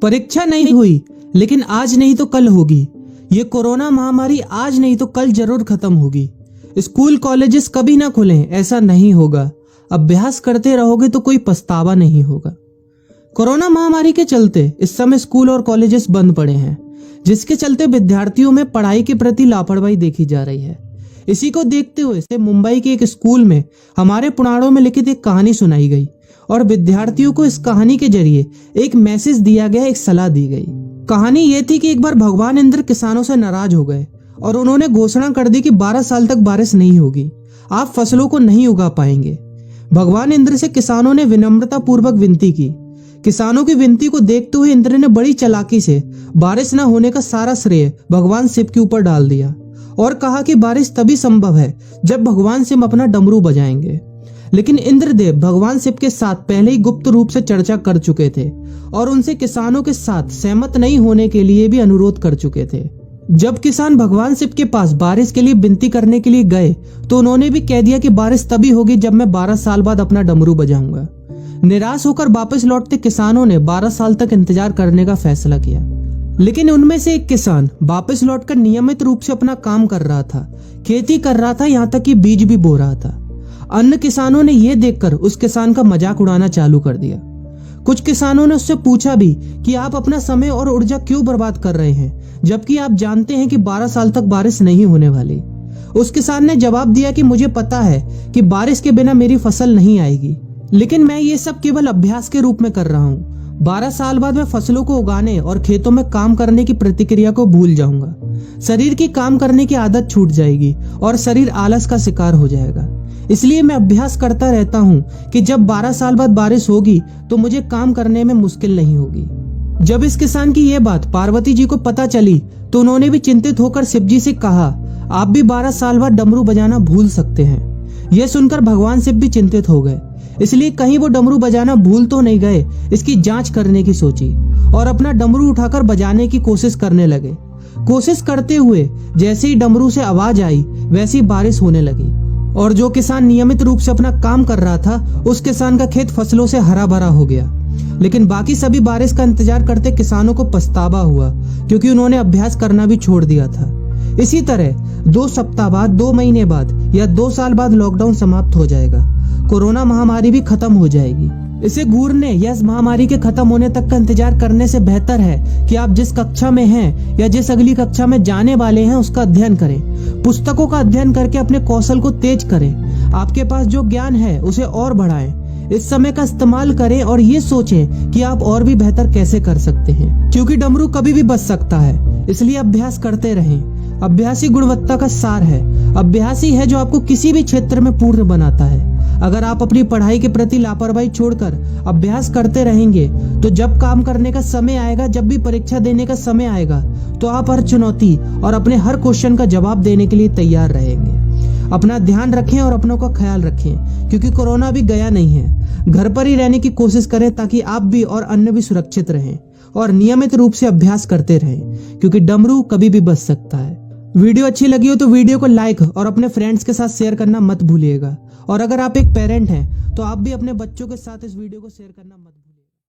परीक्षा नहीं हुई, लेकिन आज नहीं तो कल होगी। ये कोरोना महामारी आज नहीं तो कल जरूर खत्म होगी। स्कूल कॉलेजेस कभी ना खुलें, ऐसा नहीं होगा। अभ्यास करते रहोगे तो कोई पछतावा नहीं होगा। कोरोना महामारी के चलते इस समय स्कूल और कॉलेजेस बंद पड़े हैं, जिसके चलते विद्यार्थियों में पढ़ाई के प्रति लापरवाही देखी जा रही है। इसी को देखते हुए मुंबई के एक स्कूल में हमारे पुराणों में लिखित एक कहानी सुनाई गई और विद्यार्थियों को इस कहानी के जरिए एक मैसेज दिया गया, एक सलाह दी गई। कहानी ये थी कि एक बार भगवान इंद्र किसानों से नाराज हो गए और उन्होंने घोषणा कर दी कि 12 साल तक बारिश नहीं होगी, आप फसलों को नहीं उगा पाएंगे। भगवान इंद्र से किसानों ने विनम्रता पूर्वक विनती की। किसानों की विनती को देखते हुए इंद्र ने बड़ी चालाकी से बारिश न होने का सारा श्रेय भगवान शिव के ऊपर डाल दिया और कहा कि बारिश तभी संभव है जब भगवान शिव अपना डमरू बजाएंगे। लेकिन इंद्रदेव भगवान शिव के साथ पहले ही गुप्त रूप से चर्चा कर चुके थे और उनसे किसानों के साथ सहमत नहीं होने के लिए भी अनुरोध कर चुके थे। जब किसान भगवान शिव के पास बारिश के लिए विनती करने के लिए गए तो उन्होंने भी कह दिया कि बारिश तभी होगी जब मैं 12 साल बाद अपना डमरू बजाऊंगा। निराश होकर वापस लौटते किसानों ने 12 साल तक इंतजार करने का फैसला किया। लेकिन उनमें से एक किसान वापस लौटकर नियमित रूप से अपना काम कर रहा था, खेती कर रहा था, यहाँ तक कि बीज भी बो रहा था। अन्य किसानों ने यह देखकर उस किसान का मजाक उड़ाना चालू कर दिया। कुछ किसानों ने उससे पूछा भी कि आप अपना समय और ऊर्जा क्यों बर्बाद कर रहे हैं, जबकि आप जानते हैं कि 12 साल तक बारिश नहीं होने वाली। उस किसान ने जवाब दिया कि मुझे पता है कि बारिश के बिना मेरी फसल नहीं आएगी, लेकिन मैं ये सब केवल अभ्यास के रूप में कर रहा हूँ। 12 साल बाद मैं फसलों को उगाने और खेतों में काम करने की प्रतिक्रिया को भूल जाऊंगा। शरीर की काम करने की आदत छूट जाएगी और शरीर आलस का शिकार हो जाएगा। इसलिए मैं अभ्यास करता रहता हूँ कि जब 12 साल बाद बारिश होगी तो मुझे काम करने में मुश्किल नहीं होगी। जब इस किसान की यह बात पार्वती जी को पता चली तो उन्होंने भी चिंतित होकर शिव जी से कहा, आप भी 12 साल बाद डमरू बजाना भूल सकते हैं। यह सुनकर भगवान शिव भी चिंतित हो गए, इसलिए कहीं वो डमरू बजाना भूल तो नहीं गए, इसकी जांच करने की सोची और अपना डमरू उठाकर बजाने की कोशिश करने लगे। कोशिश करते हुए जैसे ही डमरू से आवाज आई वैसी बारिश होने लगी और जो किसान नियमित रूप से अपना काम कर रहा था उस किसान का खेत फसलों से हरा भरा हो गया। लेकिन बाकी सभी बारिश का इंतजार करते किसानों को पछतावा हुआ, क्योंकि उन्होंने अभ्यास करना भी छोड़ दिया था। इसी तरह 2 सप्ताह बाद, 2 महीने बाद या 2 साल बाद लॉकडाउन समाप्त हो जाएगा। कोरोना महामारी भी खत्म हो जाएगी। इसे घूरने या इस महामारी के खत्म होने तक का इंतजार करने से बेहतर है कि आप जिस कक्षा में हैं या जिस अगली कक्षा में जाने वाले हैं उसका अध्ययन करें। पुस्तकों का अध्ययन करके अपने कौशल को तेज करें। आपके पास जो ज्ञान है उसे और बढ़ाएं। इस समय का इस्तेमाल करें और ये सोचें कि आप और भी बेहतर कैसे कर सकते हैं, क्योंकि डमरू कभी भी बज सकता है। इसलिए अभ्यास करते रहें। अभ्यास ही गुणवत्ता का सार है। अभ्यास ही है जो आपको किसी भी क्षेत्र में पूर्ण बनाता है। अगर आप अपनी पढ़ाई के प्रति लापरवाही छोड़कर अभ्यास करते रहेंगे तो जब काम करने का समय आएगा, जब भी परीक्षा देने का समय आएगा, तो आप हर चुनौती और अपने हर क्वेश्चन का जवाब देने के लिए तैयार रहेंगे। अपना ध्यान रखें और अपनों का ख्याल रखें, क्योंकि कोरोना भी गया नहीं है। घर पर ही रहने की कोशिश करें ताकि आप भी और अन्य भी सुरक्षित रहें और नियमित रूप से अभ्यास करते रहें, क्योंकि डमरू कभी भी बज सकता है। वीडियो अच्छी लगी हो तो वीडियो को लाइक और अपने फ्रेंड्स के साथ शेयर करना मत भूलिएगा। और अगर आप एक पेरेंट हैं तो आप भी अपने बच्चों के साथ इस वीडियो को शेयर करना मत भूलिएगा।